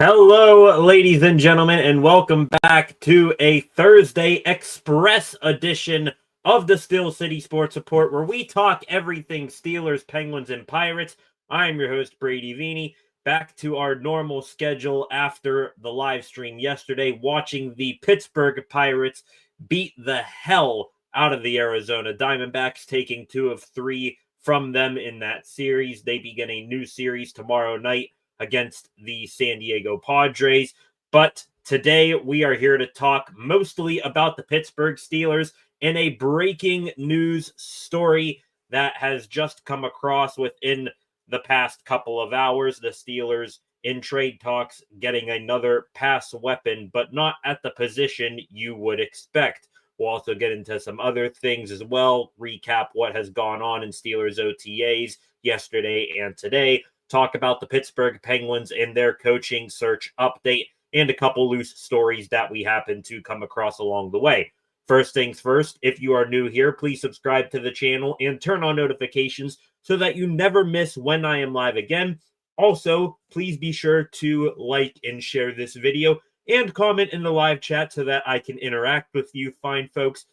Hello, ladies and gentlemen, and welcome back to a Thursday Express edition of the Steel City Sports Report, where we talk everything Steelers, Penguins, and Pirates. I'm your host, Brady Vini, back to our normal schedule after the live stream yesterday, watching the Pittsburgh Pirates beat the hell out of the Arizona Diamondbacks, taking 2 of 3 from them in that series. They begin a new series tomorrow night against the San Diego Padres. But today we are here to talk mostly about the Pittsburgh Steelers and a breaking news story that has just come across within the past couple of hours. The Steelers in trade talks getting another pass weapon, but not at the position you would expect. We'll also get into some other things as well, recap what has gone on in Steelers OTAs yesterday and today, talk about the Pittsburgh Penguins and their coaching search update, and a couple loose stories that we happen to come across along the way. First things first, if you are new here, please subscribe to the channel and turn on notifications so that you never miss when I am live again. Also, please be sure to like and share this video and comment in the live chat so that I can interact with you fine folks.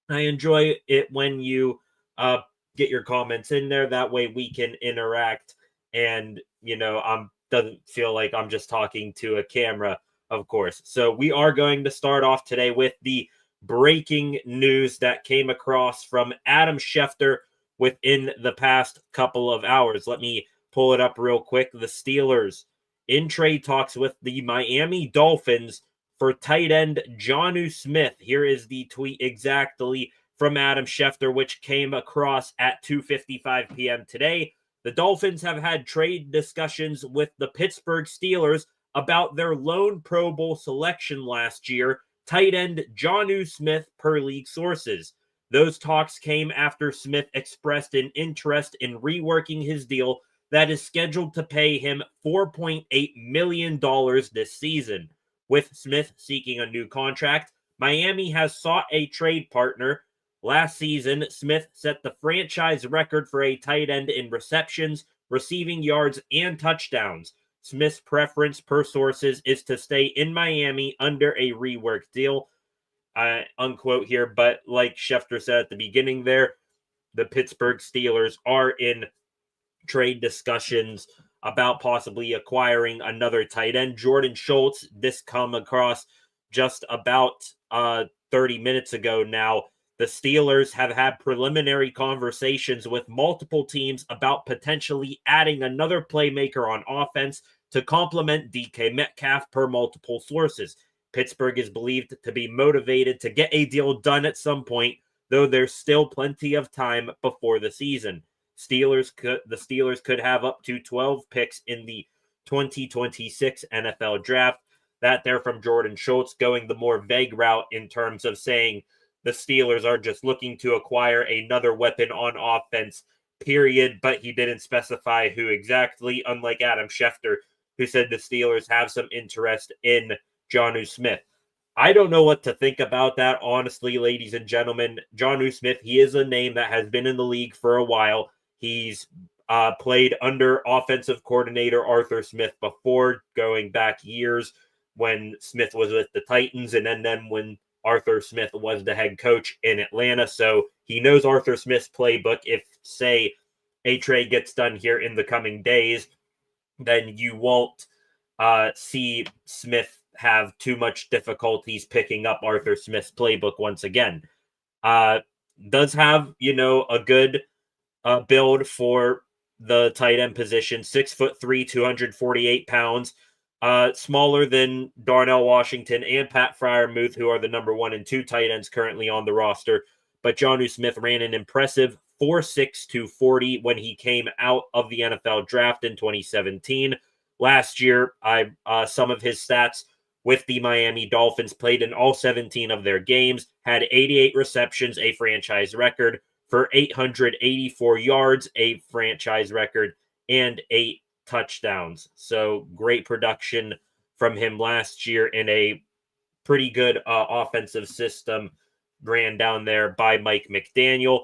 I enjoy it when you get your comments in there. That way we can interact and, doesn't feel like I'm just talking to a camera, of course. So we are going to start off today with the breaking news that came across from Adam Schefter within the past couple of hours. Let me pull it up real quick. The Steelers in trade talks with the Miami Dolphins for tight end Jonnu Smith. Here is the tweet exactly from Adam Schefter, which came across at 2:55 p.m. today. The Dolphins have had trade discussions with the Pittsburgh Steelers about their lone Pro Bowl selection last year, tight end Jonnu Smith, per league sources. Those talks came after Smith expressed an interest in reworking his deal that is scheduled to pay him $4.8 million this season. With Smith seeking a new contract, Miami has sought a trade partner. Last season, Smith set the franchise record for a tight end in receptions, receiving yards, and touchdowns. Smith's preference, per sources, is to stay in Miami under a reworked deal. Unquote here, but like Schefter said at the beginning there, the Pittsburgh Steelers are in trade discussions about possibly acquiring another tight end. Jordan Schultz, this come across just about 30 minutes ago now. The Steelers have had preliminary conversations with multiple teams about potentially adding another playmaker on offense to complement DK Metcalf, per multiple sources. Pittsburgh is believed to be motivated to get a deal done at some point, though there's still plenty of time before the season. The Steelers could have up to 12 picks in the 2026 NFL draft. That there from Jordan Schultz, going the more vague route in terms of saying the Steelers are just looking to acquire another weapon on offense, period. But he didn't specify who exactly, unlike Adam Schefter, who said the Steelers have some interest in Jonnu Smith. I don't know what to think about that, honestly, ladies and gentlemen. Jonnu Smith, he is a name that has been in the league for a while. He's played under offensive coordinator Arthur Smith before, going back years when Smith was with the Titans, and then when Arthur Smith was the head coach in Atlanta. So he knows Arthur Smith's playbook. If, say, a trade gets done here in the coming days, then you won't see Smith have too much difficulties picking up Arthur Smith's playbook once again. Does have, a good build for the tight end position. 6'3", 248 pounds. Smaller than Darnell Washington and Pat Freiermuth, who are the number 1 and 2 tight ends currently on the roster. But Jonnu Smith ran an impressive 4.6 240 when he came out of the NFL draft in 2017. Last year, some of his stats with the Miami Dolphins: played in all 17 of their games, had 88 receptions, a franchise record, for 884 yards, a franchise record, and 8 touchdowns. So great production from him last year in a pretty good offensive system ran down there by Mike McDaniel.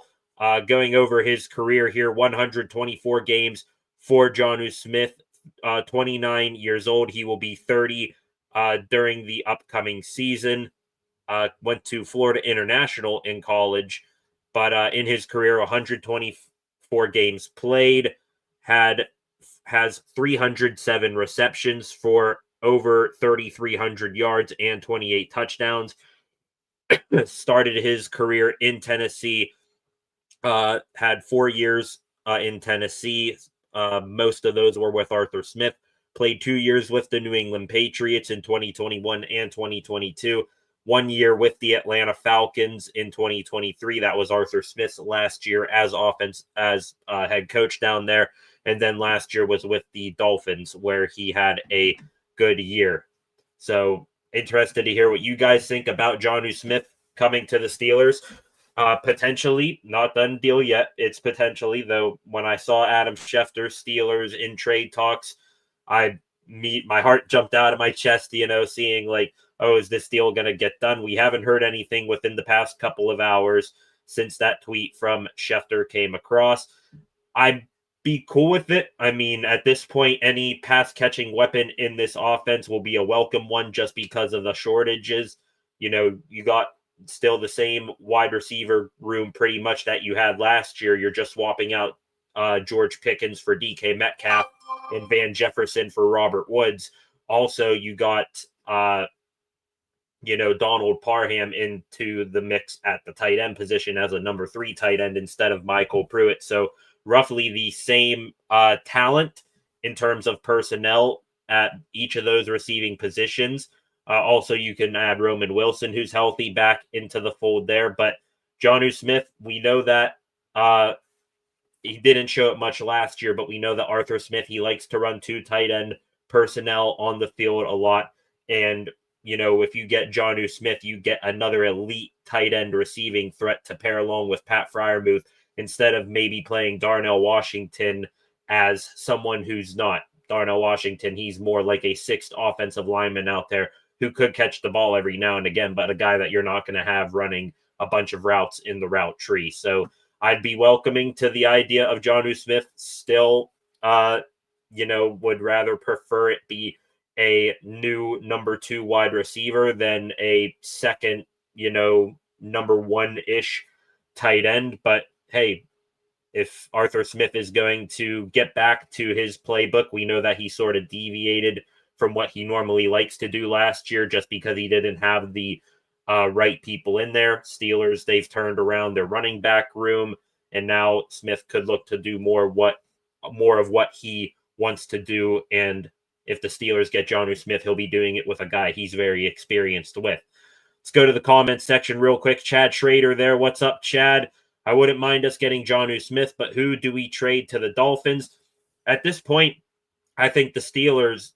Going over his career here, 124 games for Jonnu Smith, 29 years old. He will be 30 during the upcoming season. Went to Florida International in college, but in his career, 124 games played, has 307 receptions for over 3,300 yards and 28 touchdowns. Started his career in Tennessee, had 4 years in Tennessee. Most of those were with Arthur Smith. Played 2 years with the New England Patriots in 2021 and 2022. 1 year with the Atlanta Falcons in 2023. That was Arthur Smith's last year as head coach down there. And then last year was with the Dolphins, where he had a good year. So interested to hear what you guys think about Jonnu Smith coming to the Steelers. Potentially, not done deal yet. It's potentially, though. When I saw Adam Schefter Steelers in trade talks, my heart jumped out of my chest, seeing like, oh, is this deal going to get done? We haven't heard anything within the past couple of hours since that tweet from Schefter came across. I'd be cool with it. I mean, at this point, any pass-catching weapon in this offense will be a welcome one just because of the shortages. You got still the same wide receiver room pretty much that you had last year. You're just swapping out George Pickens for DK Metcalf and Van Jefferson for Robert Woods. Also, you got Donald Parham into the mix at the tight end position as a number 3 tight end instead of Michael Pruitt. So roughly the same talent in terms of personnel at each of those receiving positions. Also, you can add Roman Wilson, who's healthy, back into the fold there. But Jonnu Smith, we know that he didn't show it much last year, but we know that Arthur Smith, he likes to run 2 tight end personnel on the field a lot. And if you get Jonnu Smith, you get another elite tight end receiving threat to pair along with Pat Freiermuth instead of maybe playing Darnell Washington as someone who's not. Darnell Washington, he's more like a 6th offensive lineman out there who could catch the ball every now and again, but a guy that you're not going to have running a bunch of routes in the route tree. So I'd be welcoming to the idea of Jonnu Smith. Still, would rather prefer it be a new number 2 wide receiver than a second, number 1-ish tight end. But hey, if Arthur Smith is going to get back to his playbook, we know that he sort of deviated from what he normally likes to do last year just because he didn't have the right people in there. Steelers, they've turned around their running back room, and now Smith could look to do more of what he wants to do. And if the Steelers get Jonnu Smith, he'll be doing it with a guy he's very experienced with. Let's go to the comments section real quick. Chad Schrader there. What's up, Chad? I wouldn't mind us getting Jonnu Smith, but who do we trade to the Dolphins? At this point, I think the Steelers,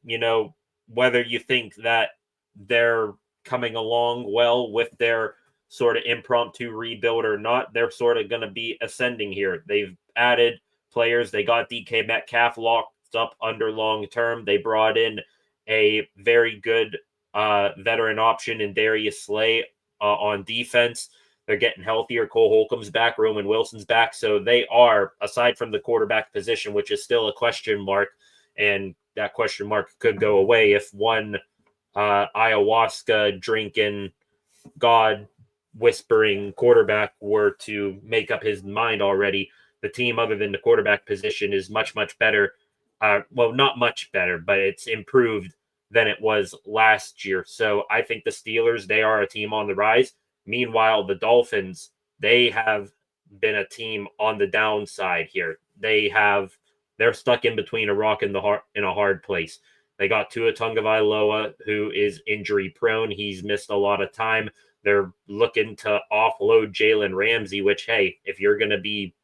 whether you think that they're coming along well with their sort of impromptu rebuild or not, they're sort of going to be ascending here. They've added players. They got DK Metcalf locked up under long term. They brought in a very good veteran option in Darius Slay on defense. They're getting healthier. Cole Holcomb's back. Roman Wilson's back. So they are, aside from the quarterback position, which is still a question mark, and that question mark could go away if one ayahuasca drinking, God whispering quarterback were to make up his mind already. The team, other than the quarterback position, is much, much better. Well, not much better, but it's improved than it was last year. So I think the Steelers, they are a team on the rise. Meanwhile, the Dolphins, they have been a team on the downside here. They're stuck in between a rock and a hard place. They got Tua Tagovailoa, who is injury prone. He's missed a lot of time. They're looking to offload Jalen Ramsey, which, hey, if you're going to be,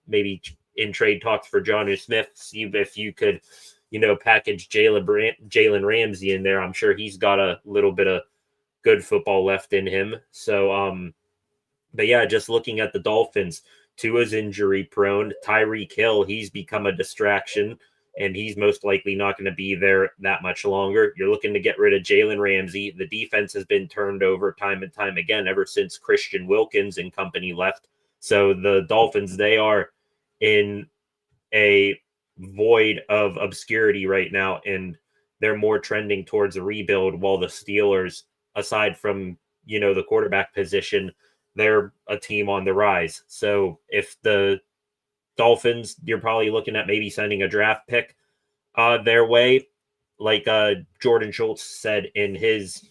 maybe in trade talks for Jonnu Smith, see if you could, package Jalen Ramsey in there. I'm sure he's got a little bit of good football left in him. So, but yeah, just looking at the Dolphins, Tua's injury prone. Tyreek Hill, he's become a distraction, and he's most likely not going to be there that much longer. You're looking to get rid of Jalen Ramsey. The defense has been turned over time and time again ever since Christian Wilkins and company left. So the Dolphins, they are in a void of obscurity right now, and they're more trending towards a rebuild, while the Steelers, aside from, the quarterback position, they're a team on the rise. So if the Dolphins, you're probably looking at maybe sending a draft pick their way, like Jordan Schultz said in his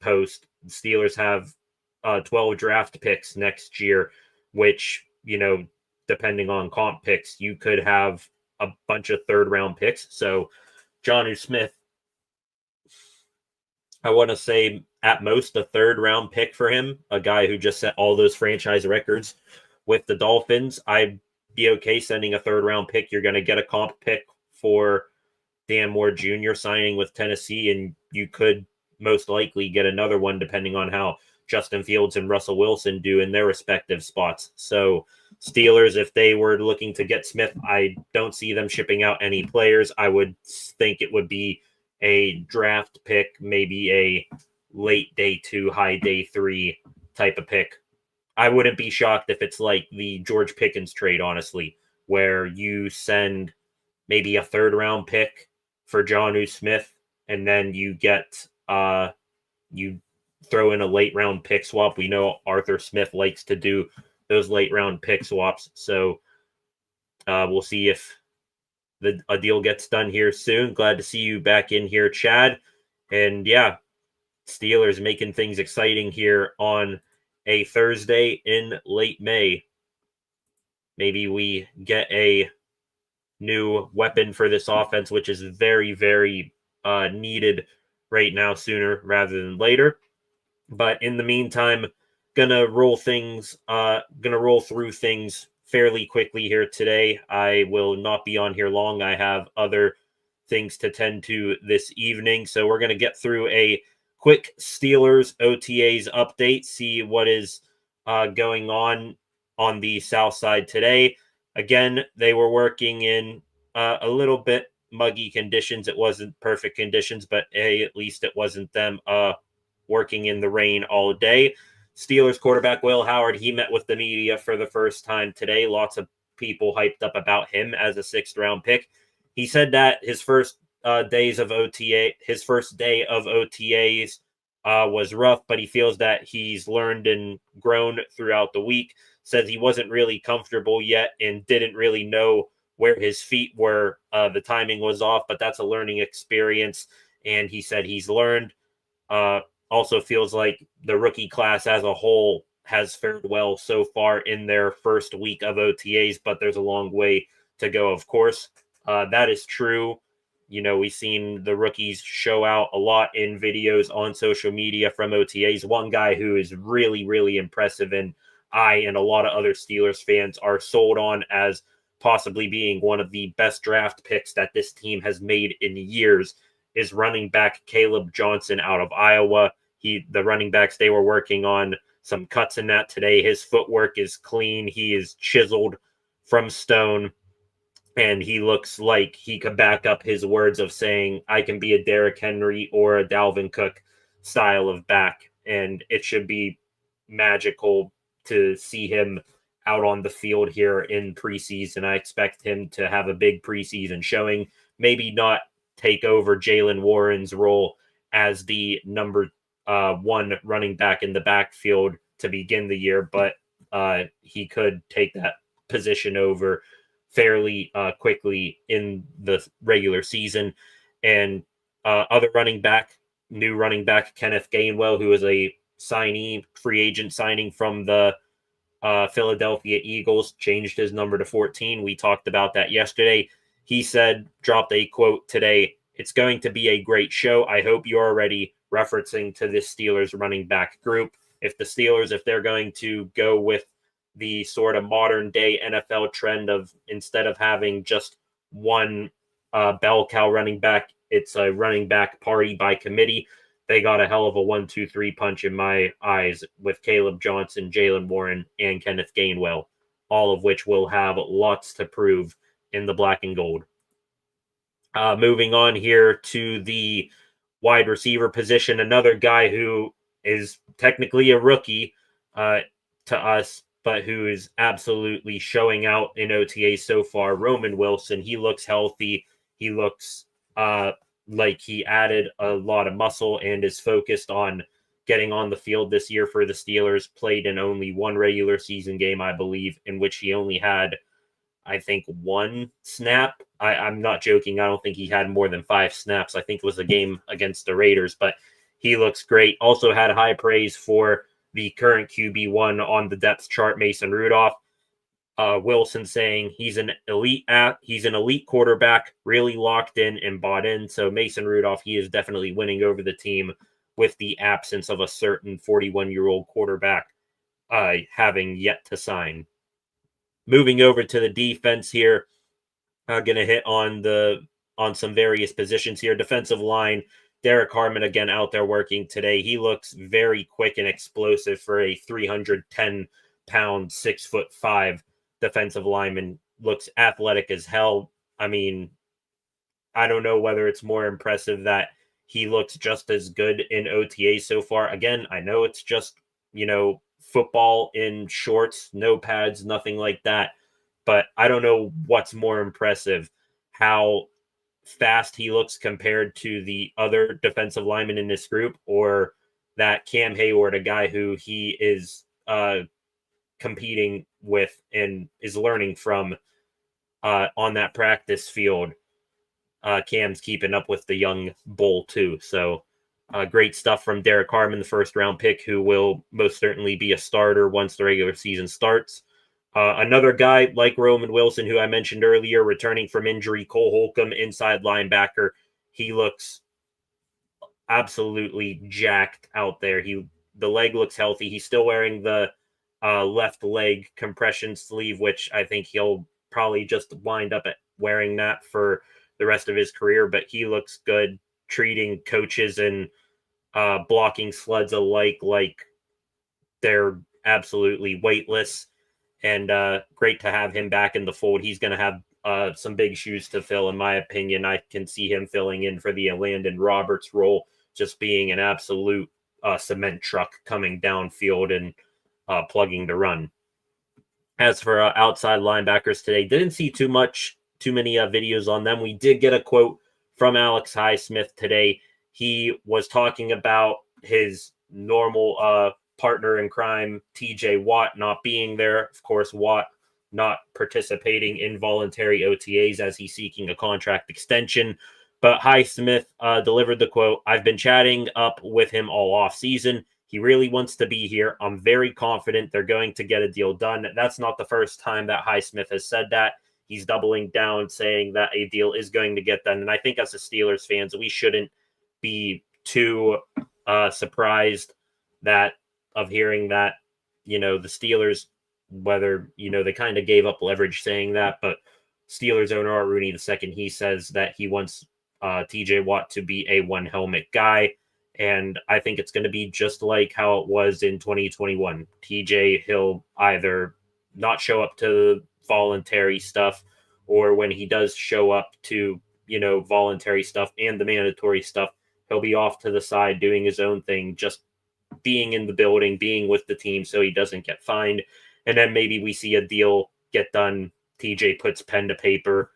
post. Steelers have 12 draft picks next year, which, depending on comp picks, you could have a bunch of third round picks. So Jonnu Smith, I want to say at most a third round pick for him, a guy who just set all those franchise records with the Dolphins. I'd be okay sending a third round pick. You're going to get a comp pick for Dan Moore Jr. signing with Tennessee, and you could most likely get another one depending on how Justin Fields and Russell Wilson do in their respective spots. So Steelers, if they were looking to get Smith, I don't see them shipping out any players. I would think it would be a draft pick, maybe a late day 2, high day 3 type of pick. I wouldn't be shocked if it's like the George Pickens trade, honestly, where you send maybe a third round pick for Jonnu Smith, and then you get you throw in a late round pick swap. We know Arthur Smith likes to do those late round pick swaps, so we'll see if a deal gets done here soon. Glad to see you back in here, Chad. And yeah, Steelers making things exciting here on a Thursday in late May. Maybe we get a new weapon for this offense, which is very, very needed right now, sooner rather than later. But in the meantime, gonna roll through things fairly quickly here today. I will not be on here long. I have other things to tend to this evening, so we're gonna get through a quick Steelers OTAs update, see what is going on the south side today. Again, they were working in a little bit muggy conditions. It wasn't perfect conditions, but at least it wasn't them working in the rain all day. Steelers quarterback Will Howard, he met with the media for the first time today. Lots of people hyped up about him as a 6th round pick. He said that his first day of OTAs was rough, but he feels that he's learned and grown throughout the week. Says he wasn't really comfortable yet and didn't really know where his feet were. The timing was off, but that's a learning experience. And he said he's learned. Also feels like the rookie class as a whole has fared well so far in their first week of OTAs, but there's a long way to go, of course. That is true. We've seen the rookies show out a lot in videos on social media from OTAs. One guy who is really, really impressive, and I and a lot of other Steelers fans are sold on as possibly being one of the best draft picks that this team has made in years, is running back Caleb Johnson out of Iowa. The running backs, they were working on some cuts in that today. His footwork is clean. He is chiseled from stone, and he looks like he could back up his words of saying, I can be a Derrick Henry or a Dalvin Cook style of back. And it should be magical to see him out on the field here in preseason. I expect him to have a big preseason showing, maybe not take over Jaylen Warren's role as the number 1 running back in the backfield to begin the year, but he could take that position over fairly quickly in the regular season. And new running back Kenneth Gainwell, who is a free agent signing from the Philadelphia Eagles, changed his number to 14. We talked about that yesterday. He dropped a quote today, "It's going to be a great show. I hope you're already," referencing to this Steelers running back group. If the Steelers, if they're going to go with the sort of modern day NFL trend of, instead of having just one bell cow running back, it's a running back party by committee, they got a hell of a 1-2-3 punch in my eyes with Caleb Johnson, Jaylen Warren, and Kenneth Gainwell, all of which will have lots to prove in the black and gold. Moving on here to the wide receiver position, another guy who is technically a rookie to us, but who is absolutely showing out in OTA so far, Roman Wilson. He looks healthy. He looks like he added a lot of muscle and is focused on getting on the field this year for the Steelers. Played in only one regular season game, I believe, in which he only had, I think, one snap. I'm not joking. I don't think he had more than 5 snaps. I think it was a game against the Raiders, but he looks great. Also had high praise for the current QB1 on the depth chart, Mason Rudolph. Wilson saying he's an elite quarterback, really locked in and bought in. So Mason Rudolph, he is definitely winning over the team with the absence of a certain 41-year-old quarterback having yet to sign. Moving over to the defense here, going to hit on some various positions here. Defensive line, Derek Harmon again out there working today. He looks very quick and explosive for a 310-pound, 6'5" defensive lineman. Looks athletic as hell. I mean, I don't know whether it's more impressive that he looks just as good in OTA so far. Again, I know it's just, football in shorts, no pads, nothing like that. But I don't know what's more impressive, how fast he looks compared to the other defensive linemen in this group, or that Cam Hayward, a guy who he is competing with and is learning from on that practice field. Cam's keeping up with the young bull too. So great stuff from Derek Harmon, the first-round pick, who will most certainly be a starter once the regular season starts. Another guy like Roman Wilson, who I mentioned earlier, returning from injury, Cole Holcomb, inside linebacker. He looks absolutely jacked out there. The leg looks healthy. He's still wearing the left leg compression sleeve, which I think he'll probably just wind up at wearing that for the rest of his career. But he looks good, treating coaches and blocking sluds alike like they're absolutely weightless. And great to have him back in the fold. He's going to have some big shoes to fill, in my opinion. I can see him filling in for the Landon Roberts role, just being an absolute cement truck coming downfield and plugging the run. As for outside linebackers today, didn't see too many videos on them. We did get a quote from Alex Highsmith today. He was talking about his normal partner in crime, TJ Watt, not being there. Of course, Watt not participating in voluntary OTAs as he's seeking a contract extension. But Highsmith delivered the quote, "I've been chatting up with him all off season. He really wants to be here. I'm very confident they're going to get a deal done." That's not the first time that Highsmith has said that. He's doubling down, saying that a deal is going to get done. And I think as a Steelers fans, we shouldn't be too surprised of hearing that, the Steelers, whether, they kind of gave up leverage saying that, but Steelers owner Art Rooney II, he says that he wants TJ Watt to be a one helmet guy. And I think it's going to be just like how it was in 2021. TJ, he'll either not show up to voluntary stuff, or when he does show up to, voluntary stuff and the mandatory stuff, he'll be off to the side doing his own thing, just being in the building, being with the team so he doesn't get fined. And then maybe we see a deal get done. TJ puts pen to paper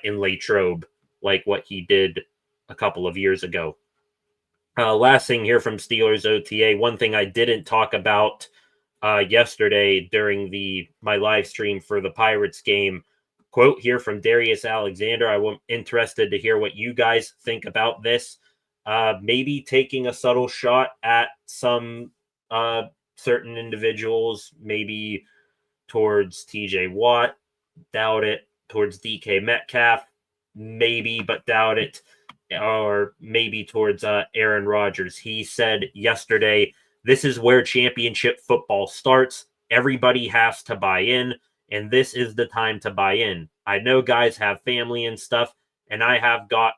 in Latrobe, like what he did a couple of years ago. Last thing here from Steelers OTA, one thing I didn't talk about yesterday during my live stream for the Pirates game, quote here from Darius Alexander. I'm interested to hear what you guys think about this. Maybe taking a subtle shot at some certain individuals, maybe towards TJ Watt, doubt it. Towards DK Metcalf, maybe, but doubt it. Or maybe towards Aaron Rodgers. He said yesterday, "This is where championship football starts. Everybody has to buy in, and this is the time to buy in. I know guys have family and stuff, and I have got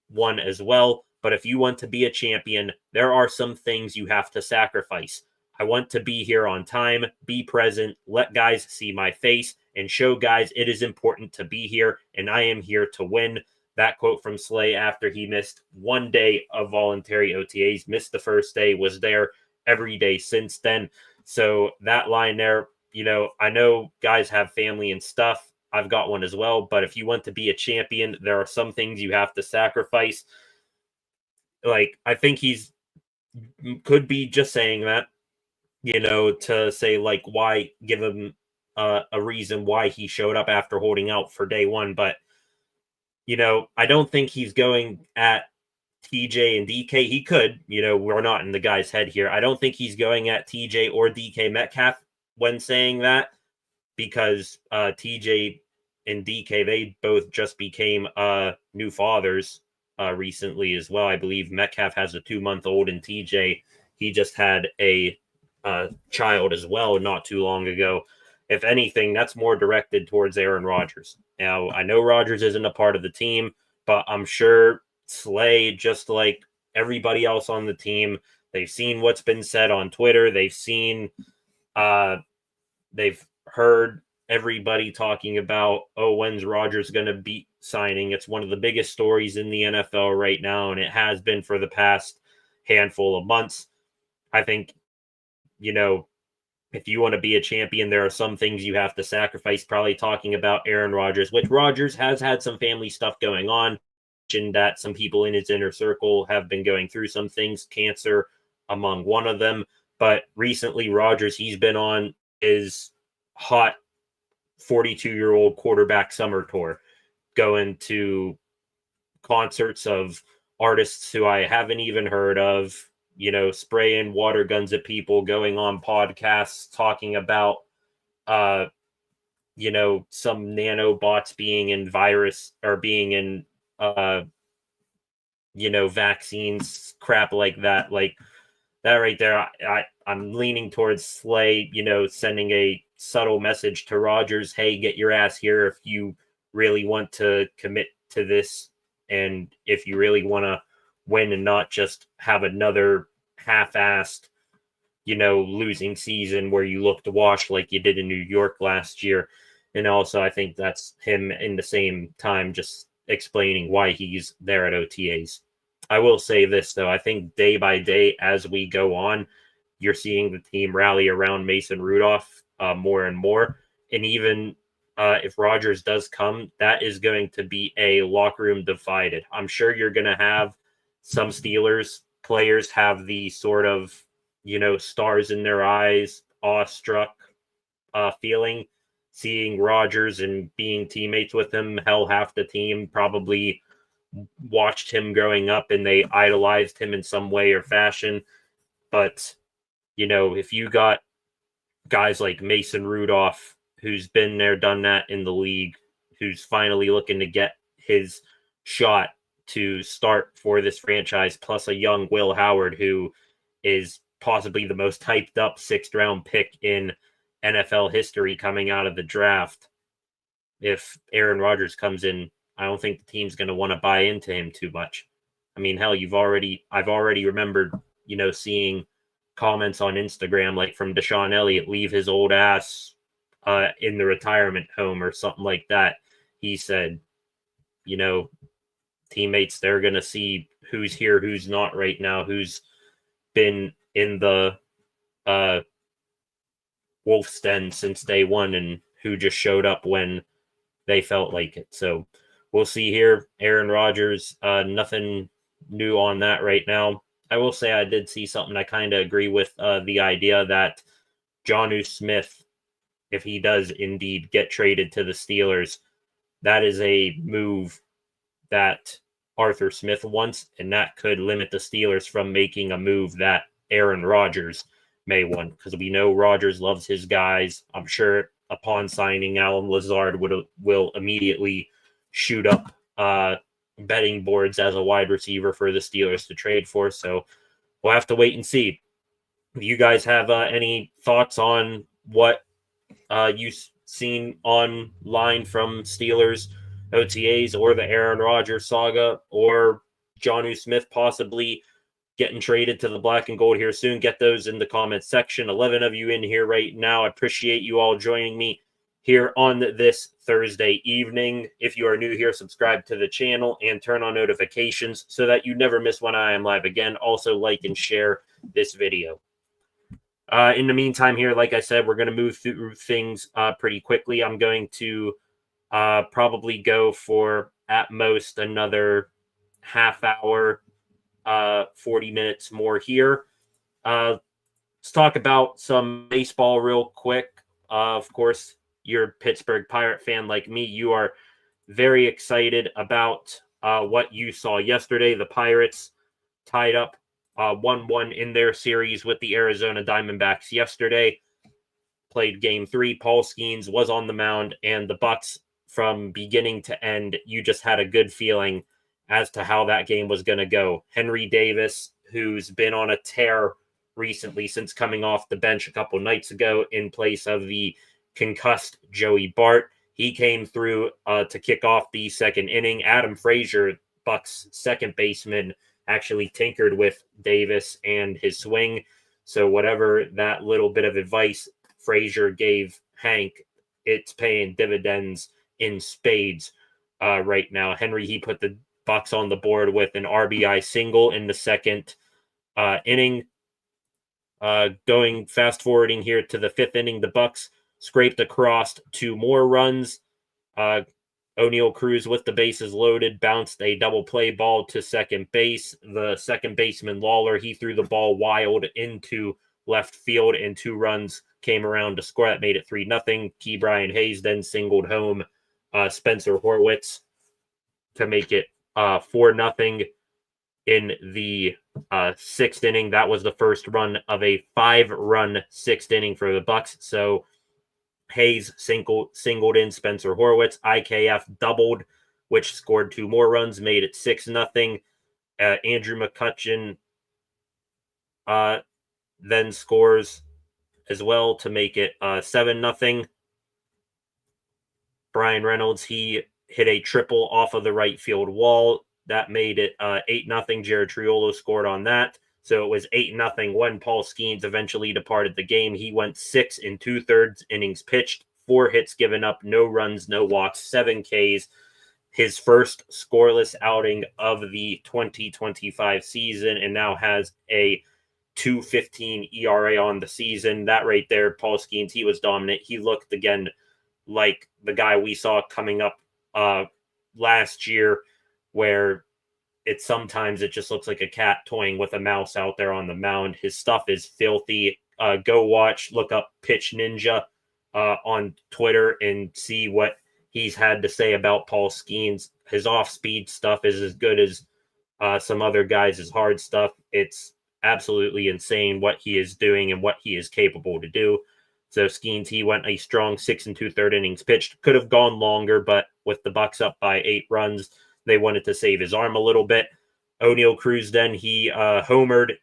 one as well, but if you want to be a champion, there are some things you have to sacrifice. I want to be here on time, be present, let guys see my face, and show guys it is important to be here, and I am here to win." That quote from Slay after he missed one day of voluntary OTAs, missed the first day, was there every day since then. So that line there, I know guys have family and stuff. I've got one as well. But if you want to be a champion, there are some things you have to sacrifice. Like, I think could be just saying that, to say, like, why give him a reason why he showed up after holding out for day one. But, I don't think he's going at TJ and DK. He could, we're not in the guy's head here. I don't think he's going at TJ or DK Metcalf when saying that, because TJ and DK, they both just became new fathers recently as well. I believe Metcalf has a 2-month-old, and TJ, he just had a child as well not too long ago. If anything, that's more directed towards Aaron Rodgers. Now, I know Rodgers isn't a part of the team, but I'm sure Slay, just like everybody else on the team, they've seen what's been said on Twitter. They've heard everybody talking about, when's Rodgers going to be signing? It's one of the biggest stories in the NFL right now, and it has been for the past handful of months. I think, if you want to be a champion, there are some things you have to sacrifice. Probably talking about Aaron Rodgers, which Rodgers has had some family stuff going on, and that some people in his inner circle have been going through some things, cancer among one of them. But recently, Rodgers, he's been on his hot 42-year-old quarterback summer tour, going to concerts of artists who I haven't even heard of, spraying water guns at people, going on podcasts talking about, some nanobots being in virus or being in, vaccines, crap like that. Like that right there, I'm leaning towards Slay, sending a subtle message to Rodgers. Hey, get your ass here if you really want to commit to this, and if you really want to win and not just have another half-assed, losing season where you look to wash like you did in New York last year. And also, I think that's him in the same time just explaining why he's there at OTAs. I will say this, though. I think day by day, as we go on, you're seeing the team rally around Mason Rudolph more and more. And even if Rodgers does come, that is going to be a locker room divided. I'm sure you're going to have some Steelers players have the sort of, stars in their eyes, awestruck feeling, seeing Rodgers and being teammates with him. Hell, half the team probably watched him growing up and they idolized him in some way or fashion. But, if you got guys like Mason Rudolph, who's been there, done that in the league, who's finally looking to get his shot to start for this franchise, plus a young Will Howard, who is possibly the most hyped up 6th-round pick in NFL history coming out of the draft. If Aaron Rodgers comes in, I don't think the team's going to want to buy into him too much. I mean, hell, I've already remembered, seeing comments on Instagram, like from Deshaun Elliott, leave his old ass in the retirement home or something like that. He said, teammates, they're going to see who's here, who's not right now, who's been in the Wolf's Den since day one, and who just showed up when they felt like it. So we'll see here. Aaron Rodgers, nothing new on that right now. I will say I did see something I kind of agree with, the idea that Jonnu Smith, if he does indeed get traded to the Steelers, that is a move that Arthur Smith wants, and that could limit the Steelers from making a move that Aaron Rodgers may want, because we know Rodgers loves his guys. I'm sure upon signing, Alan Lazard will immediately shoot up betting boards as a wide receiver for the Steelers to trade for. So we'll have to wait and see. Do you guys have any thoughts on what you've seen online from Steelers OTAs, or the Aaron Rodgers saga, or Jonnu Smith possibly getting traded to the black and gold here soon? Get those in the comments section. 11 of you in here right now. I appreciate you all joining me here on this Thursday evening. If you are new here, subscribe to the channel and turn on notifications so that you never miss when I am live again. Also, like and share this video. In the meantime here, like I said, we're going to move through things pretty quickly. I'm going to probably go for at most another half hour, 40 minutes more here. Let's talk about some baseball real quick. Of course, you're a Pittsburgh Pirate fan like me. You are very excited about what you saw yesterday. The Pirates tied up 1-1 in their series with the Arizona Diamondbacks yesterday. Played game 3. Paul Skeens was on the mound, and the Bucs, from beginning to end, you just had a good feeling as to how that game was going to go. Henry Davis, who's been on a tear recently since coming off the bench a couple nights ago in place of the concussed Joey Bart, he came through to kick off the second inning. Adam Frazier, Bucs second baseman, actually tinkered with Davis and his swing. So whatever that little bit of advice Frazier gave Hank, it's paying dividends in spades right now. Henry, he put the Bucs on the board with an RBI single in the second inning. Going fast forwarding here to the 5th inning, the Bucs scraped across 2 more runs. O'Neal Cruz, with the bases loaded, bounced a double play ball to second base. The second baseman, Lawler, he threw the ball wild into left field, and 2 runs came around to score. That made it 3-0. Key Brian Hayes then singled home Spencer Horwitz to make it 4-0 in the 6th inning. That was the first run of a 5-run 6th inning for the Bucs. So Hayes singled in Spencer Horwitz. IKF doubled, which scored 2 more runs, made it 6-0. Andrew McCutchen then scores as well to make it 7-0. Brian Reynolds, he hit a triple off of the right field wall. That made it 8-0. Jared Triolo scored on that. So it was 8-0 when Paul Skeens eventually departed the game. He went 6 2/3 innings pitched, 4 hits given up, no runs, no walks, 7 Ks. His first scoreless outing of the 2025 season, and now has a 2.15 ERA on the season. That right there, Paul Skeens, he was dominant. He looked again like the guy we saw coming up last year, where sometimes it just looks like a cat toying with a mouse out there on the mound. His stuff is filthy. Go look up Pitch Ninja on Twitter and see what he's had to say about Paul Skeens. His off-speed stuff is as good as some other guys' hard stuff. It's absolutely insane what he is doing and what he is capable to do. So Skeens, he went a strong 6 2/3 innings pitched. Could have gone longer, but with the Bucs up by 8 runs, they wanted to save his arm a little bit. O'Neal Cruz then, he homered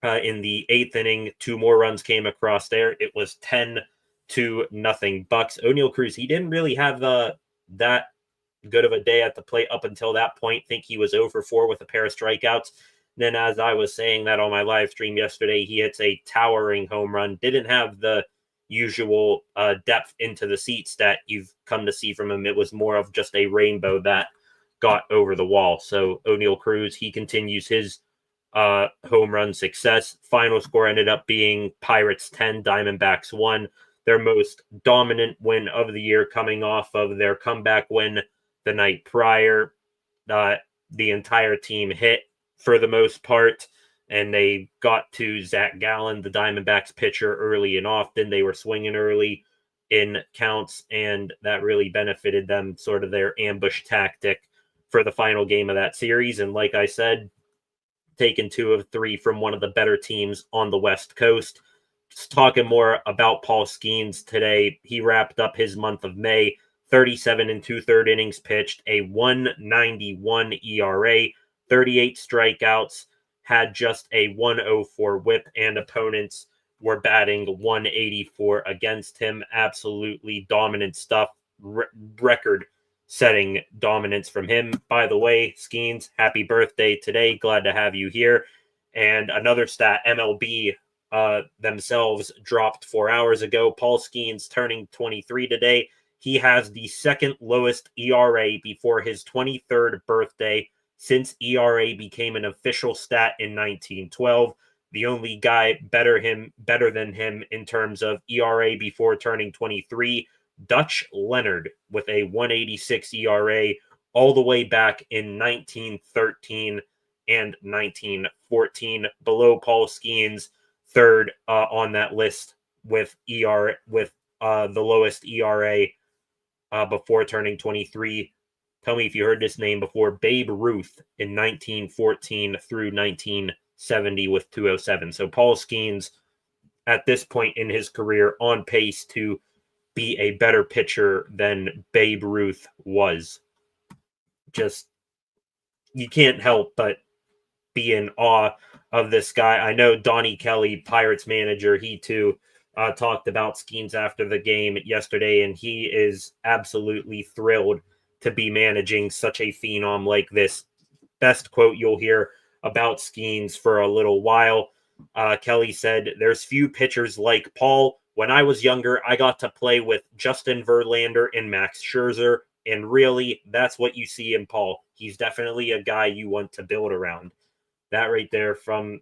in the 8th inning. 2 more runs came across there. It was 10-0 Bucs. O'Neal Cruz, he didn't really have that good of a day at the plate up until that point. I think he was 0 for 4 with a pair of strikeouts. Then, as I was saying that on my live stream yesterday, he hits a towering home run. Didn't have the usual depth into the seats that you've come to see from him. It was more of just a rainbow that got over the wall. So O'Neal Cruz, he continues his home run success. Final score ended up being Pirates 10, Diamondbacks 1. Their most dominant win of the year, coming off of their comeback win the night prior. The entire team hit for the most part, and they got to Zach Gallen, the Diamondbacks pitcher, early and often. They were swinging early in counts, and that really benefited them, sort of their ambush tactic for the final game of that series. And like I said, taking 2 of 3 from one of the better teams on the West Coast. Just talking more about Paul Skeens today, he wrapped up his month of May, 37 2/3 innings pitched, a 1.91 ERA, 38 strikeouts, had just a 1.04 whip, and opponents were batting 184 against him. Absolutely dominant stuff. Record-setting dominance from him. By the way, Skeens, happy birthday today. Glad to have you here. And another stat, MLB themselves dropped 4 hours ago. Paul Skeens turning 23 today. He has the second lowest ERA before his 23rd birthday since ERA became an official stat in 1912. The only guy better than him in terms of ERA before turning 23, Dutch Leonard with a 186 ERA all the way back in 1913 and 1914, below Paul Skeens, third on that list with the lowest ERA before turning 23. Tell me if you heard this name before. Babe Ruth in 1914 through 1970 with 207. So Paul Skeens, at this point in his career, on pace to be a better pitcher than Babe Ruth was. Just, you can't help but be in awe of this guy. I know Donnie Kelly, Pirates manager, he too talked about Skeens after the game yesterday, and he is absolutely thrilled to be managing such a phenom like this. Best quote you'll hear about Skeens for a little while. Kelly said, "There's few pitchers like Paul. When I was younger, I got to play with Justin Verlander and Max Scherzer, and really, that's what you see in Paul. He's definitely a guy you want to build around." That right there from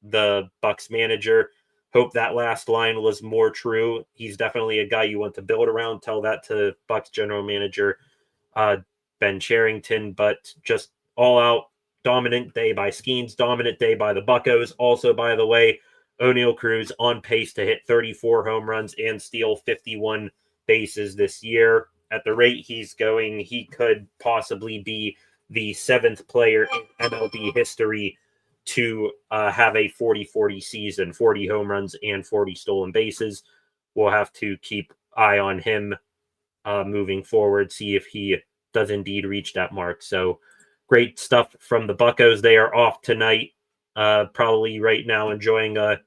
the Bucs manager. Hope that last line was more true. He's definitely a guy you want to build around. Tell that to Bucs general manager Ben Cherington. But just all out dominant day by Skeens, dominant day by the Buccos. Also, by the way, O'Neal Cruz on pace to hit 34 home runs and steal 51 bases this year. At the rate he's going, he could possibly be the 7th player in MLB history to have a 40-40 season, 40 home runs and 40 stolen bases. We'll have to keep eye on him moving forward, see if he does indeed reach that mark. So great stuff from the Buccos. They are off tonight, probably right now enjoying a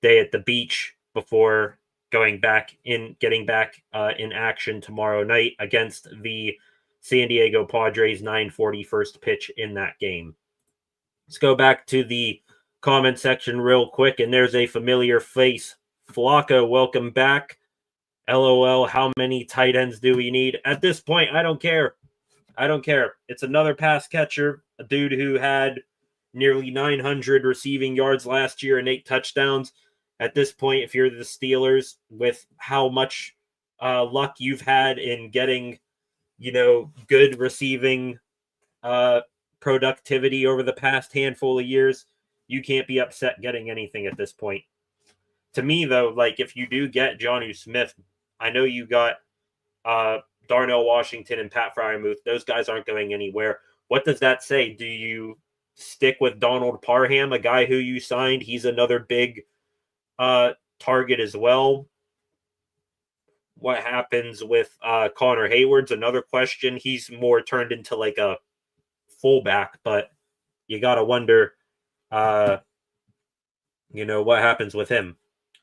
day at the beach before getting back in action tomorrow night against the San Diego Padres. 9:40 first pitch in that game. Let's go back to the comment section real quick, and there's a familiar face. Flacco, welcome back. LOL, how many tight ends do we need? At this point, I don't care. It's another pass catcher, a dude who had nearly 900 receiving yards last year and 8 touchdowns. At this point, if you're the Steelers, with how much luck you've had in getting, good receiving productivity over the past handful of years, you can't be upset getting anything at this point. To me, though, like if you do get Jonnu Smith, I know you got Darnell Washington and Pat Freiermuth. Those guys aren't going anywhere. What does that say? Do you stick with Donald Parham, a guy who you signed? He's another big target as well. What happens with Connor Hayward's another question. He's more turned into like a fullback, but you got to wonder, what happens with him.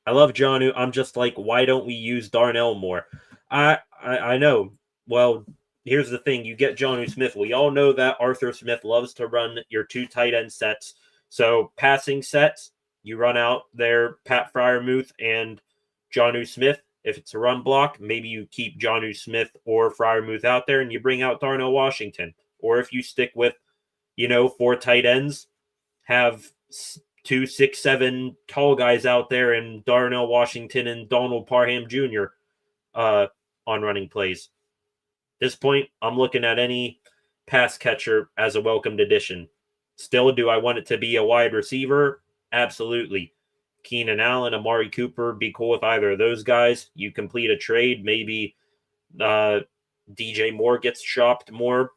I love Jonnu. I'm just like, why don't we use Darnell more? I know. Well, here's the thing. You get Jonnu Smith. We all know that Arthur Smith loves to run your 2 tight end sets. So passing sets, you run out there Pat Freiermuth and Jonnu Smith. If it's a run block, maybe you keep Jonnu Smith or Freiermuth out there and you bring out Darnell Washington. Or if you stick with, 4 tight ends, have 2, 6, 7 tall guys out there and Darnell Washington and Donald Parham Jr. On running plays. At this point, I'm looking at any pass catcher as a welcomed addition. Still, do I want it to be a wide receiver? Absolutely. Keenan Allen, Amari Cooper, be cool with either of those guys. You complete a trade, maybe DJ Moore gets shopped more.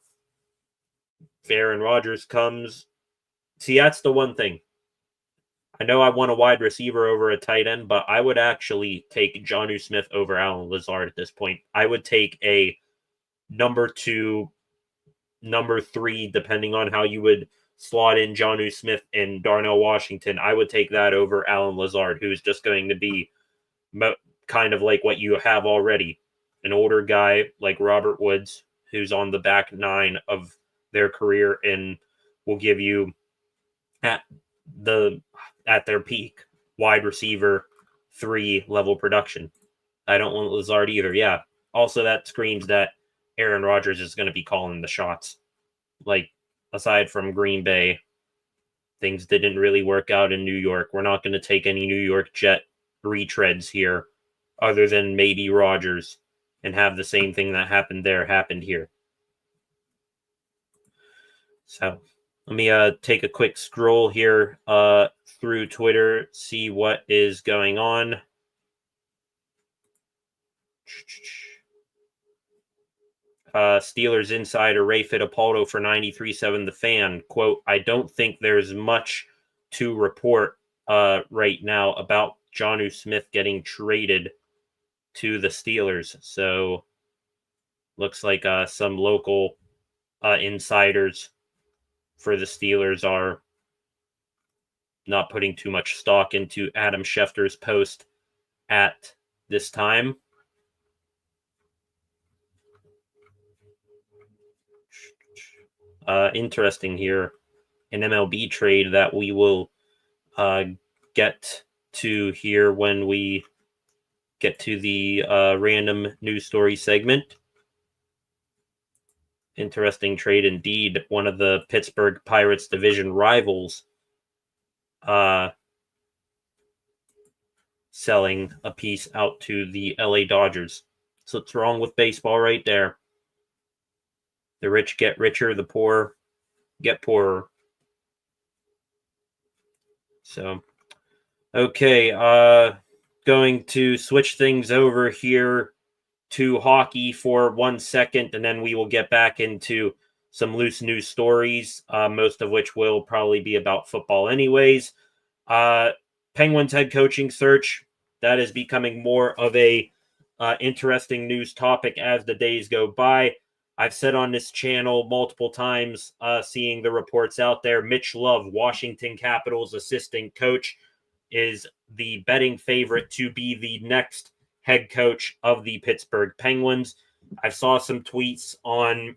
Aaron Rodgers comes. See, that's the one thing. I know I want a wide receiver over a tight end, but I would actually take Jonnu Smith over Allen Lazard at this point. I would take a number 2, number 3, depending on how you would slot in Jonnu Smith and Darnell Washington. I would take that over Allen Lazard, who's just going to be kind of like what you have already. An older guy like Robert Woods, who's on the back 9 of their career and will give you at their peak wide receiver 3 level production. I don't want Lazard either. Yeah. Also, that screams that Aaron Rodgers is going to be calling the shots. Like, aside from Green Bay, things didn't really work out in New York. We're not going to take any New York Jet retreads here other than maybe Rodgers and have the same thing that happened there happened here. So let me take a quick scroll here through Twitter, see what is going on. Steelers insider Ray Fittipaldo for 93.7 The Fan. Quote, I don't think there's much to report right now about Jonnu Smith getting traded to the Steelers. So looks like some local insiders for the Steelers are not putting too much stock into Adam Schefter's post at this time. Interesting here, an MLB trade that we will get to here when we get to the random news story segment. Interesting trade indeed. One of the Pittsburgh Pirates division rivals selling a piece out to the LA Dodgers. So what's wrong with baseball right there? The rich get richer, the poor get poorer. So, okay, going to switch things over here to hockey for 1 second, and then we will get back into some loose news stories, most of which will probably be about football anyways. Penguins head coaching search, that is becoming more of a interesting news topic as the days go by. I've said on this channel multiple times, seeing the reports out there, Mitch Love, Washington Capitals assistant coach, is the betting favorite to be the next head coach of the Pittsburgh Penguins. I saw some tweets on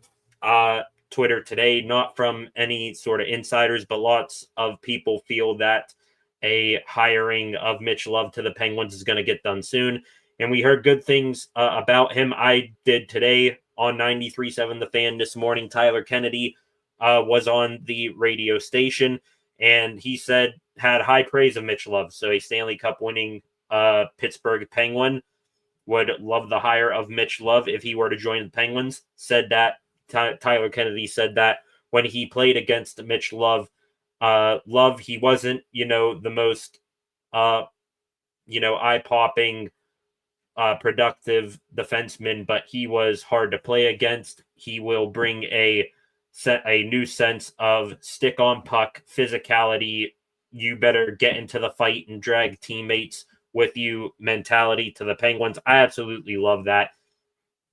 Twitter today, not from any sort of insiders, but lots of people feel that a hiring of Mitch Love to the Penguins is going to get done soon. And we heard good things about him. I did today on 93.7 The Fan this morning. Tyler Kennedy was on the radio station, and he had high praise of Mitch Love. So a Stanley Cup winning Pittsburgh Penguin would love the hire of Mitch Love if he were to join the Penguins. Tyler Kennedy said that when he played against Mitch Love, he wasn't, the most, eye-popping, productive defenseman, but he was hard to play against. He will bring a new sense of stick on puck, physicality, you better get into the fight and drag teammates with you mentality to the Penguins. I absolutely love that.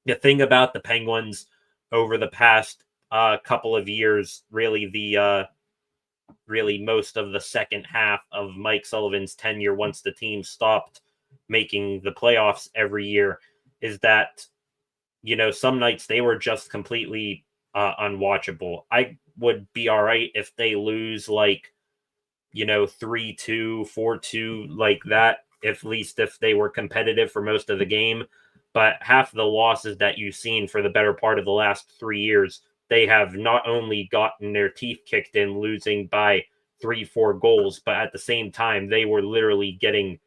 The thing about the Penguins over the past couple of years, really most of the second half of Mike Sullivan's tenure, once the team stopped making the playoffs every year, is that, some nights they were just completely unwatchable. I would be all right if they lose 3-2, 4-2 like that, at least if they were competitive for most of the game. But half the losses that you've seen for the better part of the last 3 years, they have not only gotten their teeth kicked in losing by 3-4 goals, but at the same time, they were literally getting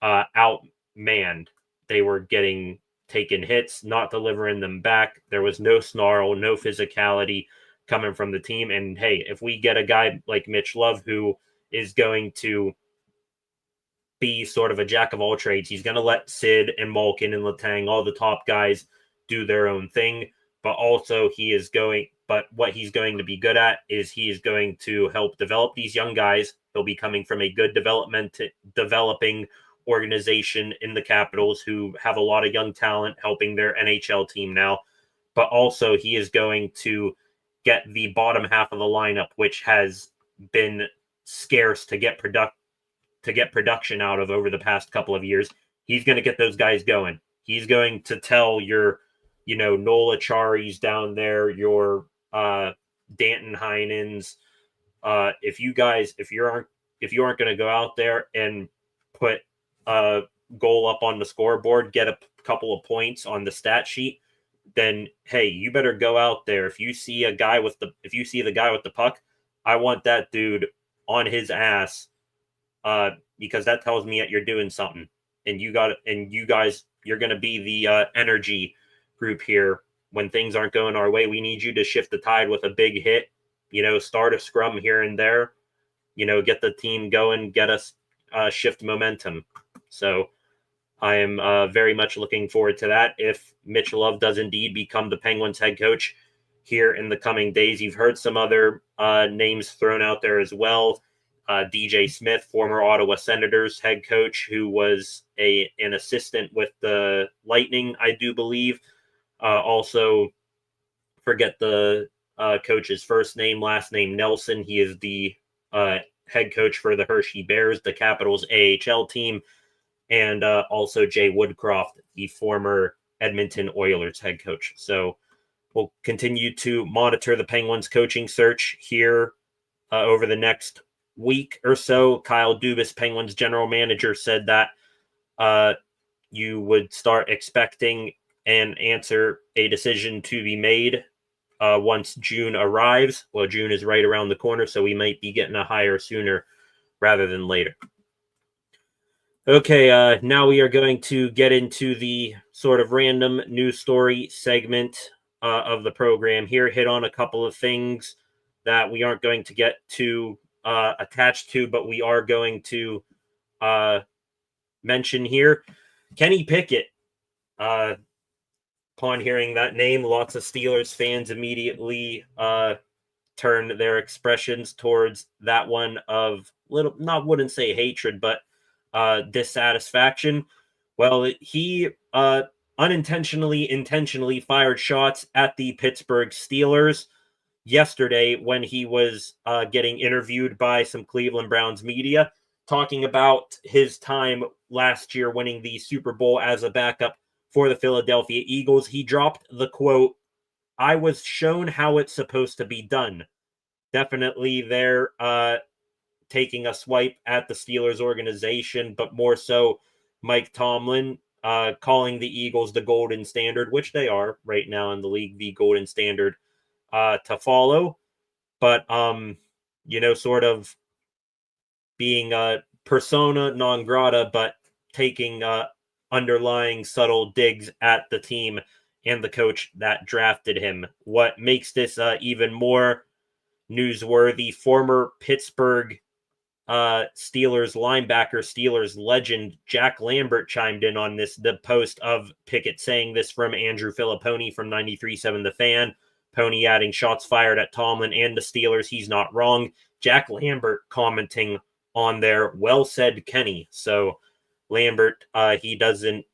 outmanned. They were getting taken hits, not delivering them back. There was no snarl, no physicality coming from the team. And hey, if we get a guy like Mitch Love, who is going to be sort of a jack of all trades, he's going to let Sid and Malkin and Letang, all the top guys, do their own thing. But also what he's going to be good at is he is going to help develop these young guys. He'll be coming from a good developing organization in the Capitals who have a lot of young talent helping their NHL team now. But also he is going to get the bottom half of the lineup, which has been scarce to get production out of over the past couple of years. He's going to get those guys going. He's going to tell your Nola Chari's down there, your Danton Heinens, if you aren't going to go out there and put a goal up on the scoreboard, get a couple of points on the stat sheet, then hey, you better go out there. If you see the guy with the puck, I want that dude on his ass, because that tells me that you're doing something. And you guys, you're going to be the energy group here when things aren't going our way. We need you to shift the tide with a big hit, start a scrum here and there, get the team going, get us shift momentum. So I am very much looking forward to that. If Mitch Love does indeed become the Penguins head coach here in the coming days, you've heard some other names thrown out there as well. DJ Smith, former Ottawa Senators head coach, who was an assistant with the Lightning, I do believe. Also, forget the coach's first name, last name Nelson. He is the head coach for the Hershey Bears, the Capitals AHL team. And also Jay Woodcroft, the former Edmonton Oilers head coach. So we'll continue to monitor the Penguins coaching search here over the next week or so. Kyle Dubas, Penguins general manager, said that you would start expecting an answer, a decision to be made once June arrives. Well, June is right around the corner, so we might be getting a hire sooner rather than later. Okay, now we are going to get into the sort of random news story segment of the program here, hit on a couple of things that we aren't going to get too attached to, but we are going to mention here. Kenny Pickett, upon hearing that name, lots of Steelers fans immediately turned their expressions towards that one of wouldn't say hatred, but dissatisfaction. Well, he intentionally fired shots at the Pittsburgh Steelers yesterday when he was getting interviewed by some Cleveland Browns media, talking about his time last year winning the Super Bowl as a backup for the Philadelphia Eagles. He dropped the quote, "I was shown how it's supposed to be done." Definitely they're taking a swipe at the Steelers organization, but more so Mike Tomlin, calling the Eagles the golden standard, which they are right now in the league, the golden standard to follow. But, sort of being a persona non grata, but taking underlying subtle digs at the team and the coach that drafted him. What makes this even more newsworthy, former Pittsburgh Steelers linebacker, Steelers legend Jack Lambert chimed in on the post of Pickett, saying this from Andrew Filipponi from 93.7 The Fan. Pony adding, shots fired at Tomlin and the Steelers. He's not wrong. Jack Lambert commenting on there, well said, Kenny. So Lambert, he doesn't,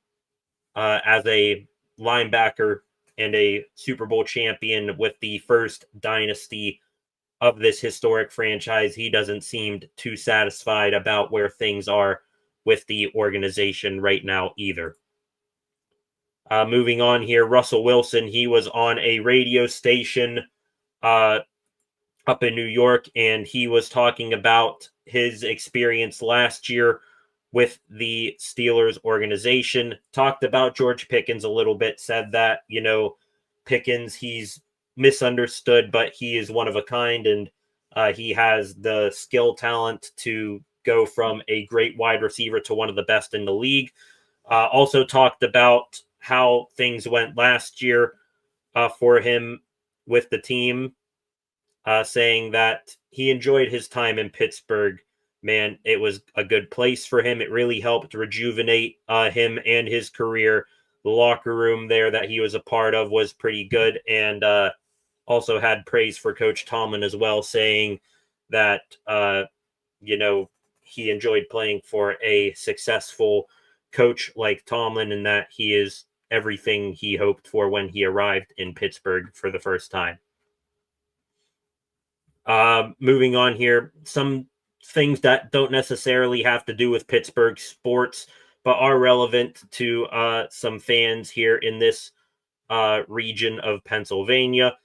as a linebacker and a Super Bowl champion with the first dynasty of this historic franchise, he doesn't seem too satisfied about where things are with the organization right now either. Moving on here, Russell Wilson, he was on a radio station up in New York, and he was talking about his experience last year with the Steelers organization, talked about George Pickens a little bit, said that, Pickens, he's misunderstood, but he is one of a kind, and he has the skill talent to go from a great wide receiver to one of the best in the league. Also talked about how things went last year for him with the team, saying that he enjoyed his time in Pittsburgh. Man, it was a good place for him. It really helped rejuvenate him and his career. The locker room there that he was a part of was pretty good, and also had praise for Coach Tomlin as well, saying that, he enjoyed playing for a successful coach like Tomlin, and that he is everything he hoped for when he arrived in Pittsburgh for the first time. Moving on here, some things that don't necessarily have to do with Pittsburgh sports, but are relevant to some fans here in this region of Pennsylvania.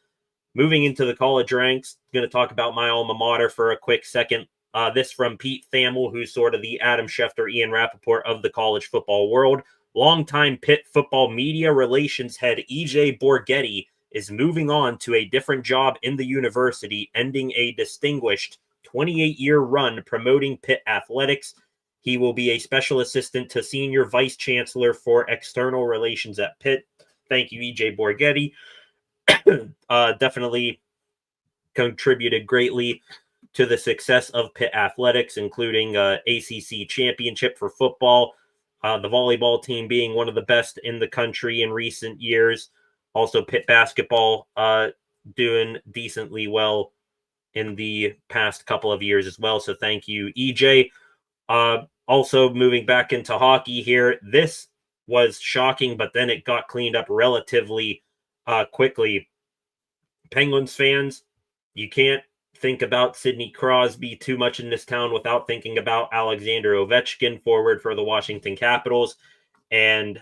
Moving into the college ranks, going to talk about my alma mater for a quick second. This from Pete Thamel, who's sort of the Adam Schefter, Ian Rappaport of the college football world. Longtime Pitt football media relations head E.J. Borghetti is moving on to a different job in the university, ending a distinguished 28-year run promoting Pitt athletics. He will be a special assistant to Senior Vice Chancellor for External Relations at Pitt. Thank you, E.J. Borghetti. Definitely contributed greatly to the success of Pitt athletics, including ACC championship for football, the volleyball team being one of the best in the country in recent years. Also, Pitt basketball doing decently well in the past couple of years as well. So thank you, EJ. Also, moving back into hockey here, this was shocking, but then it got cleaned up relatively quickly. Penguins fans, you can't think about Sidney Crosby too much in this town without thinking about Alexander Ovechkin, forward for the Washington Capitals. And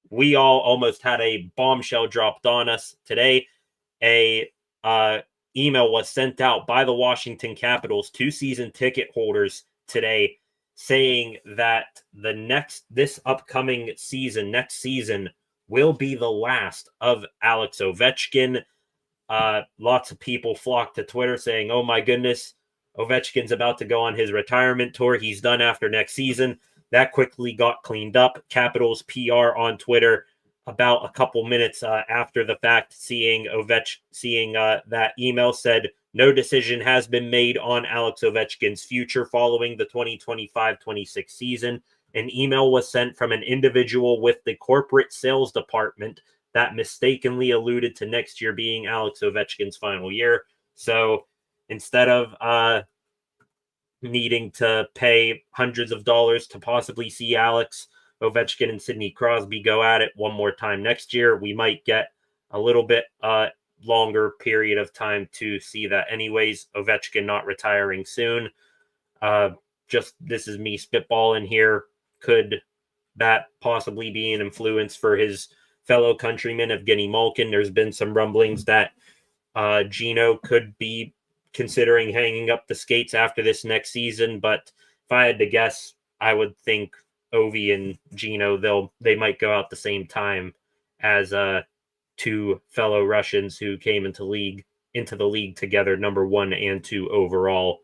we all almost had a bombshell dropped on us today. A email was sent out by the Washington Capitals to season ticket holders today saying that this upcoming season, next season, will be the last of Alex Ovechkin. Lots of people flocked to Twitter saying, oh my goodness, Ovechkin's about to go on his retirement tour. He's done after next season. That quickly got cleaned up. Capitals PR on Twitter about a couple minutes after the fact, seeing that email, said no decision has been made on Alex Ovechkin's future following the 2025-26 season. An email was sent from an individual with the corporate sales department that mistakenly alluded to next year being Alex Ovechkin's final year. So instead of needing to pay hundreds of dollars to possibly see Alex Ovechkin and Sidney Crosby go at it one more time next year, we might get a little bit longer period of time to see that. Anyways, Ovechkin not retiring soon. Just this is me spitballing here. Could that possibly be an influence for his fellow countryman Evgeny Malkin? There's been some rumblings that Gino could be considering hanging up the skates after this next season, but if I had to guess, I would think Ovi and Gino, they might go out the same time as two fellow Russians who came into the league together, number 1 and 2 overall.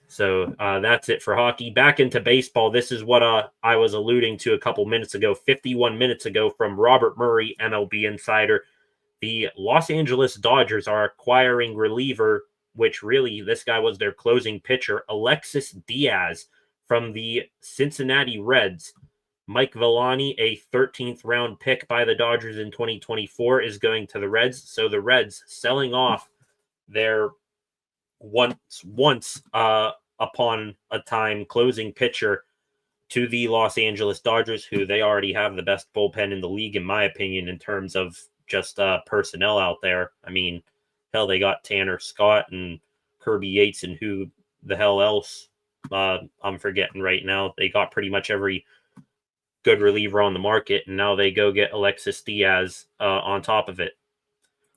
So that's it for hockey. Back into baseball. This is what I was alluding to a couple minutes ago, 51 minutes ago, from Robert Murray, MLB Insider. The Los Angeles Dodgers are acquiring reliever, which really this guy was their closing pitcher, Alexis Diaz, from the Cincinnati Reds. Mike Villani, a 13th round pick by the Dodgers in 2024, is going to the Reds. So the Reds selling off their once upon a time closing pitcher to the Los Angeles Dodgers, who they already have the best bullpen in the league, in my opinion, in terms of just personnel out there. I mean, hell, they got Tanner Scott and Kirby Yates and who the hell else I'm forgetting right now. They got pretty much every good reliever on the market, and now they go get Alexis Diaz on top of it.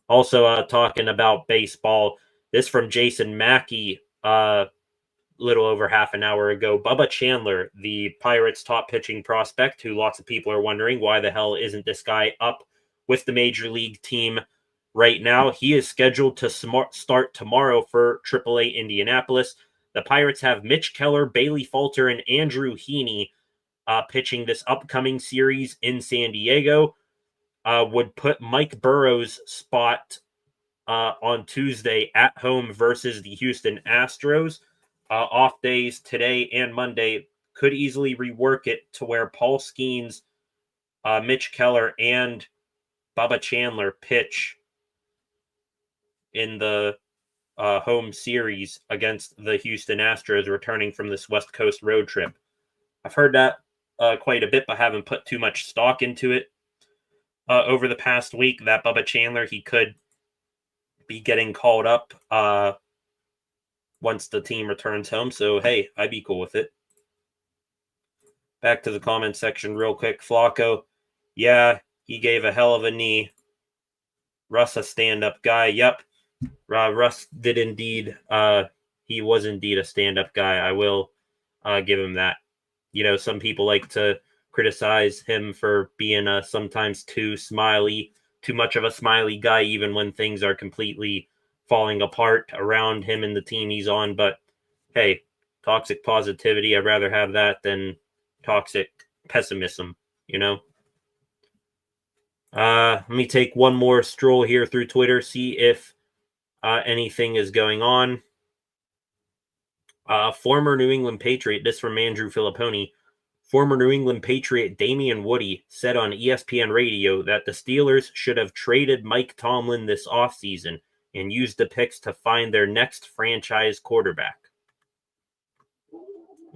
Also, talking about baseball, this from Jason Mackey little over half an hour ago. Bubba Chandler, the Pirates' top pitching prospect, who lots of people are wondering why the hell isn't this guy up with the major league team right now. He is scheduled to start tomorrow for AAA Indianapolis. The Pirates have Mitch Keller, Bailey Falter, and Andrew Heaney pitching this upcoming series in San Diego. Would put Mike Burrow's spot on Tuesday at home versus the Houston Astros. Off days today and Monday could easily rework it to where Paul Skeens, Mitch Keller, and Bubba Chandler pitch in the home series against the Houston Astros returning from this West Coast road trip. I've heard that quite a bit, but haven't put too much stock into it over the past week, that Bubba Chandler, he could be getting called up once the team returns home. So, hey, I'd be cool with it. Back to the comment section real quick. Flacco, yeah, he gave a hell of a knee. Russ, a stand-up guy. Yep, Russ did indeed. He was indeed a stand-up guy. I will give him that. You know, some people like to criticize him for being sometimes too much of a smiley guy, even when things are completely falling apart around him and the team he's on. But hey, toxic positivity, I'd rather have that than toxic pessimism, you know? Let me take one more stroll here through Twitter, see if anything is going on. Former New England Patriot, this from Andrew Filipponi, former New England Patriot Damian Woody said on ESPN radio that the Steelers should have traded Mike Tomlin this offseason and used the picks to find their next franchise quarterback.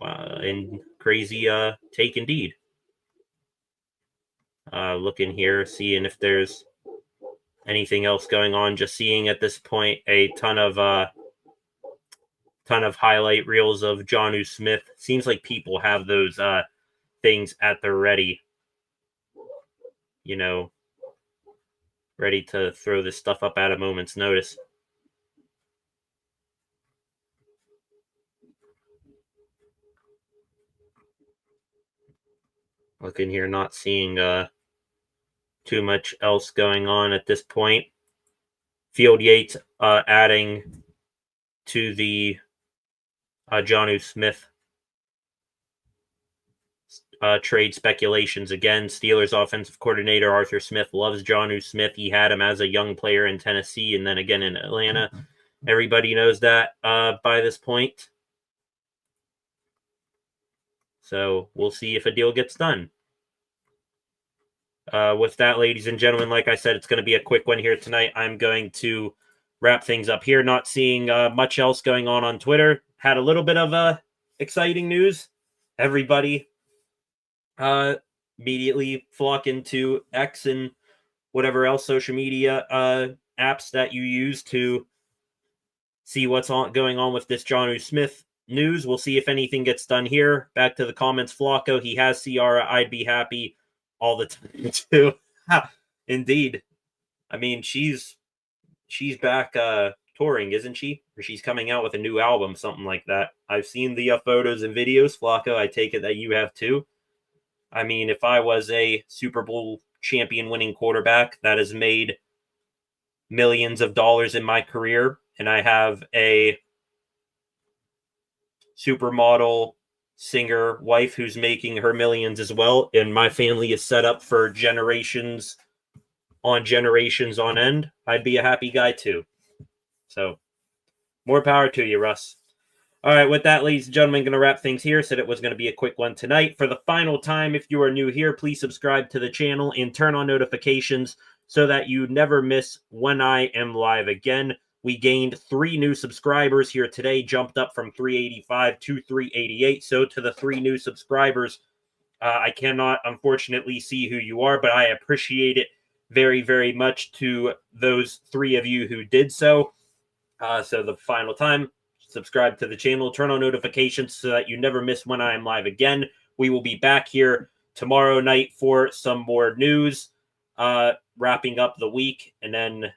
And crazy take indeed. Looking here, seeing if there's anything else going on. Just seeing at this point a ton of highlight reels of Jonnu Smith. Seems like people have those things at the ready, you know, ready to throw this stuff up at a moment's notice. Looking here, not seeing too much else going on at this point. Field Yates adding to the Jonnu Smith trade speculations again. Steelers offensive coordinator Arthur Smith loves Jonnu Smith. He had him as a young player in Tennessee and then again in Atlanta. Everybody knows that by this point. So we'll see if a deal gets done. With that, ladies and gentlemen, like I said, it's going to be a quick one here tonight. I'm going to wrap things up here. Not seeing much else going on Twitter. Had a little bit of exciting news. Everybody immediately flock into X and whatever else social media apps that you use to see what's going on with this Jonnu Smith news. We'll see if anything gets done here. Back to the comments, Flacco. He has Ciara. I'd be happy all the time too. Indeed. I mean, she's back touring, isn't she? Or she's coming out with a new album, something like that. I've seen the photos and videos, Flacco. I take it that you have too. I mean, if I was a Super Bowl champion winning quarterback that has made millions of dollars in my career, and I have a supermodel singer wife who's making her millions as well, and my family is set up for generations on end, I'd be a happy guy too. So more power to you, Russ. All right, with that, ladies and gentlemen, going to wrap things here. Said it was going to be a quick one tonight. For the final time, if you are new here, please subscribe to the channel and turn on notifications so that you never miss when I am live again. We gained 3 new subscribers here today, jumped up from 385 to 388. So to the 3 new subscribers, I cannot unfortunately see who you are, but I appreciate it very, very much to those 3 of you who did so. So the final time, subscribe to the channel, turn on notifications so that you never miss when I am live again. We will be back here tomorrow night for some more news, wrapping up the week, and then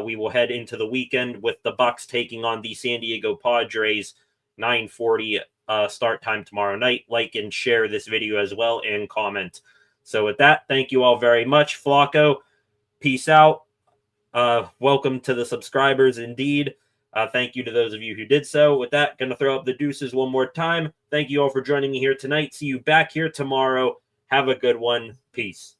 we will head into the weekend with the Bucs taking on the San Diego Padres, 9:40 start time tomorrow night. Like and share this video as well and comment. So with that, thank you all very much. Flacco, peace out. Welcome to the subscribers indeed. Thank you to those of you who did so. With that, going to throw up the deuces one more time. Thank you all for joining me here tonight. See you back here tomorrow. Have a good one. Peace.